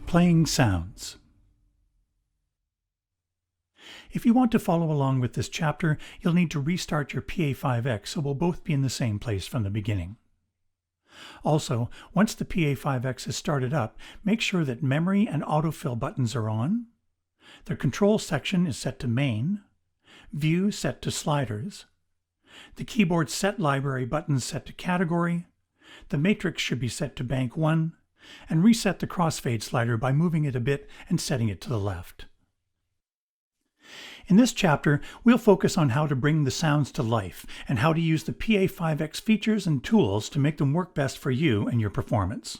Playing sounds. If you want to follow along with this chapter, you'll need to restart your Pa5X so we'll both be in the same place from the beginning. Also, once the Pa5X is started up, make sure that memory and autofill buttons are on, the control section is set to main, view set to sliders, the keyboard set library buttons set to category, the matrix should be set to bank 1, and reset the crossfade slider by moving it a bit and setting it to the left. In this chapter, we'll focus on how to bring the sounds to life and how to use the Pa5X features and tools to make them work best for you and your performance.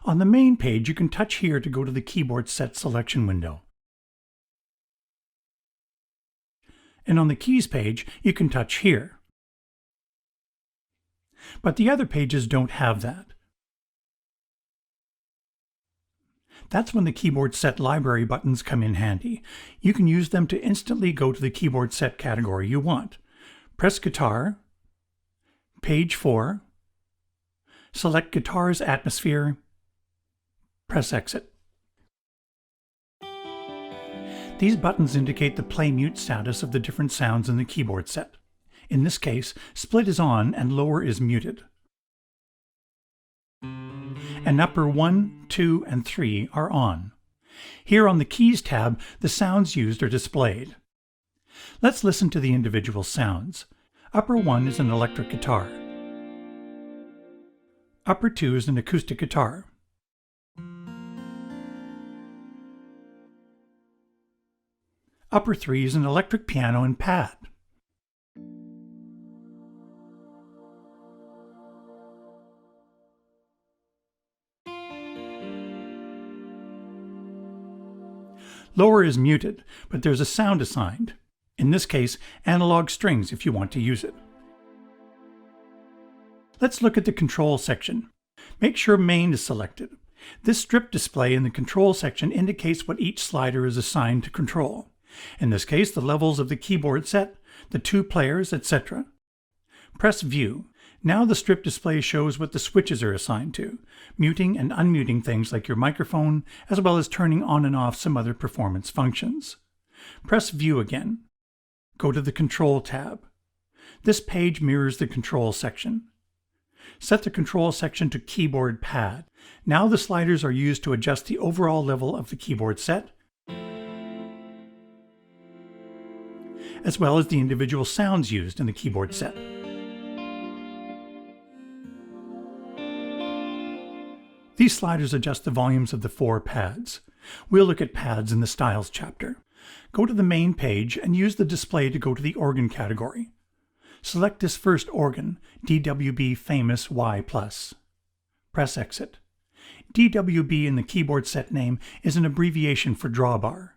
On the main page, you can touch here to go to the keyboard set selection window. And on the keys page, you can touch here. But the other pages don't have that. That's when the keyboard set library buttons come in handy. You can use them to instantly go to the keyboard set category you want. Press Guitar, page 4, select Guitar's Atmosphere, press Exit. These buttons indicate the play-mute status of the different sounds in the keyboard set. In this case, split is on and lower is muted. And upper 1, 2, and 3 are on. Here on the Keys tab, the sounds used are displayed. Let's listen to the individual sounds. Upper 1 is an electric guitar. Upper 2 is an acoustic guitar. Upper 3 is an electric piano and pad. Lower is muted, but there's a sound assigned. In this case, analog strings if you want to use it. Let's look at the control section. Make sure main is selected. This strip display in the control section indicates what each slider is assigned to control. In this case, the levels of the keyboard set, the 2 players, etc. Press View. Now the strip display shows what the switches are assigned to, muting and unmuting things like your microphone, as well as turning on and off some other performance functions. Press View again. Go to the Control tab. This page mirrors the control section. Set the control section to Keyboard Pad. Now the sliders are used to adjust the overall level of the keyboard set, as well as the individual sounds used in the keyboard set. These sliders adjust the volumes of the 4 pads. We'll look at pads in the Styles chapter. Go to the main page and use the display to go to the organ category. Select this first organ, DWB Famous Y+. Press Exit. DWB in the keyboard set name is an abbreviation for drawbar.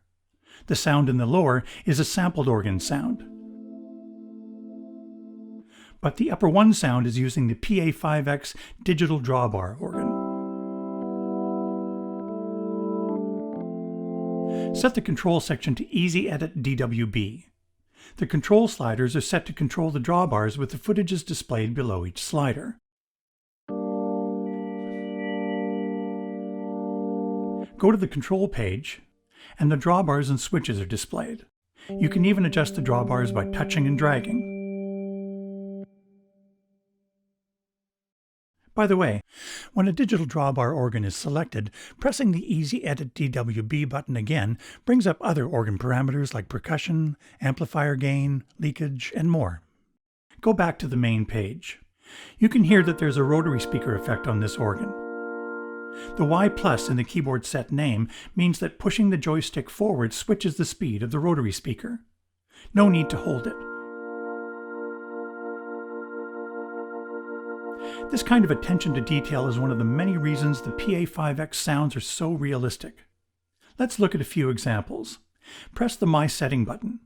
The sound in the lower is a sampled organ sound. But the upper 1 sound is using the Pa5X digital drawbar organ. Set the control section to Easy Edit DWB. The control sliders are set to control the drawbars with the footages displayed below each slider. Go to the control page, and the drawbars and switches are displayed. You can even adjust the drawbars by touching and dragging. By the way, when a digital drawbar organ is selected, pressing the Easy Edit DWB button again brings up other organ parameters like percussion, amplifier gain, leakage, and more. Go back to the main page. You can hear that there's a rotary speaker effect on this organ. The Y+ in the keyboard set name means that pushing the joystick forward switches the speed of the rotary speaker. No need to hold it. This kind of attention to detail is one of the many reasons the Pa5X sounds are so realistic. Let's look at a few examples. Press the My Setting button.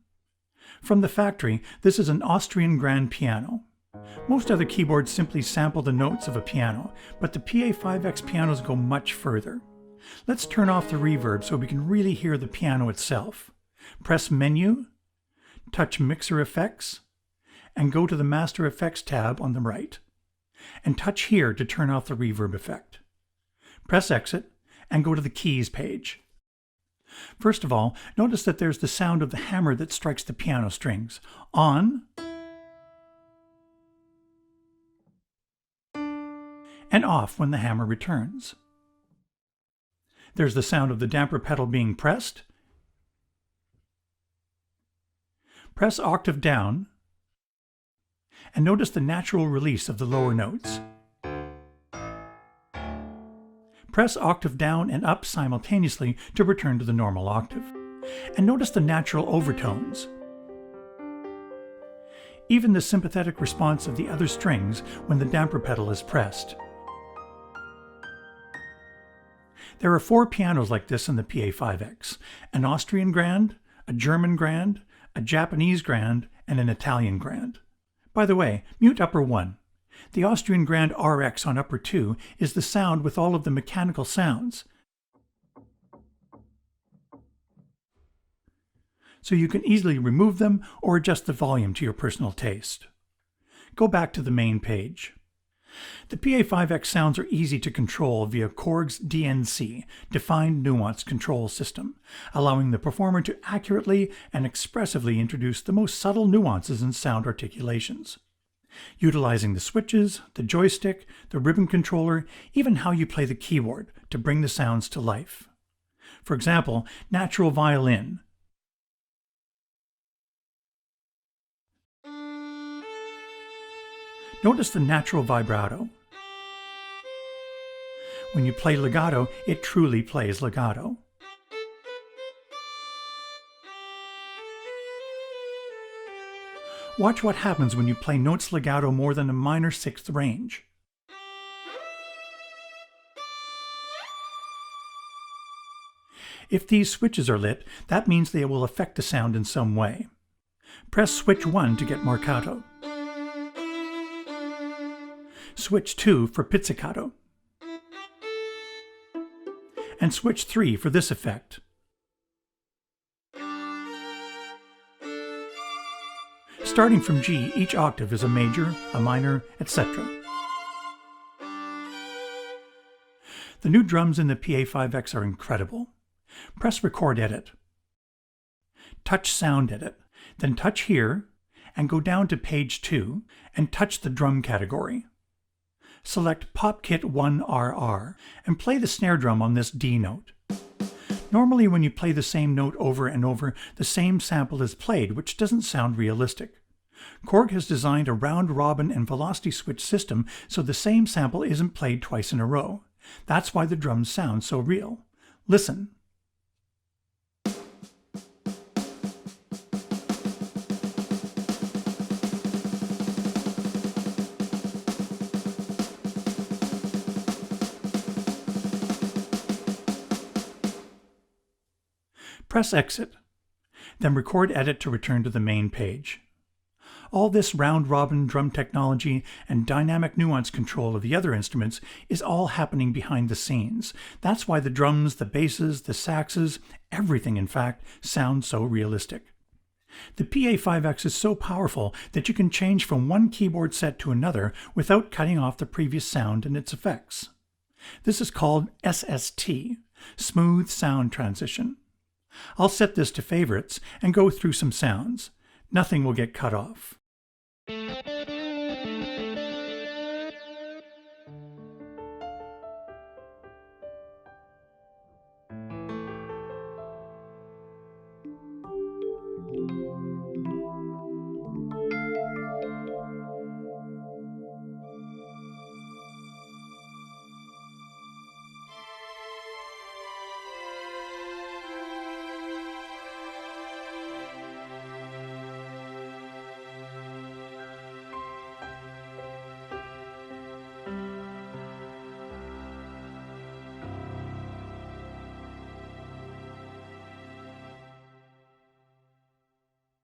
From the factory, this is an Austrian grand piano. Most other keyboards simply sample the notes of a piano, but the Pa5X pianos go much further. Let's turn off the reverb so we can really hear the piano itself. Press Menu, touch Mixer Effects, and go to the Master Effects tab on the right. And touch here to turn off the reverb effect. Press Exit, and go to the Keys page. First of all, notice that there's the sound of the hammer that strikes the piano strings, on and off when the hammer returns. There's the sound of the damper pedal being pressed. Press octave down, and notice the natural release of the lower notes. Press octave down and up simultaneously to return to the normal octave. And notice the natural overtones. Even the sympathetic response of the other strings when the damper pedal is pressed. There are 4 pianos like this in the Pa5X, an Austrian grand, a German grand, a Japanese grand, and an Italian grand. By the way, mute upper 1. The Austrian Grand RX on upper 2 is the sound with all of the mechanical sounds. So you can easily remove them or adjust the volume to your personal taste. Go back to the main page. The Pa5X sounds are easy to control via Korg's DNC, Defined Nuance Control System, allowing the performer to accurately and expressively introduce the most subtle nuances in sound articulations. Utilizing the switches, the joystick, the ribbon controller, even how you play the keyboard to bring the sounds to life. For example, natural violin. Notice the natural vibrato. When you play legato, it truly plays legato. Watch what happens when you play notes legato more than a minor 6th range. If these switches are lit, that means they will affect the sound in some way. Press switch 1 to get marcato. Switch 2 for pizzicato. And switch 3 for this effect. Starting from G, each octave is a major, a minor, etc. The new drums in the Pa5X are incredible. Press Record Edit. Touch Sound Edit, then touch here, and go down to page 2, and touch the drum category. Select PopKit 1RR, and play the snare drum on this D note. Normally when you play the same note over and over, the same sample is played, which doesn't sound realistic. Korg has designed a round-robin and velocity switch system so the same sample isn't played twice in a row. That's why the drums sound so real. Listen. Press Exit, then Record Edit to return to the main page. All this round-robin drum technology and dynamic nuance control of the other instruments is all happening behind the scenes. That's why the drums, the basses, the saxes, everything in fact, sounds so realistic. The Pa5X is so powerful that you can change from one keyboard set to another without cutting off the previous sound and its effects. This is called SST, Smooth Sound Transition. I'll set this to favorites and go through some sounds. Nothing will get cut off.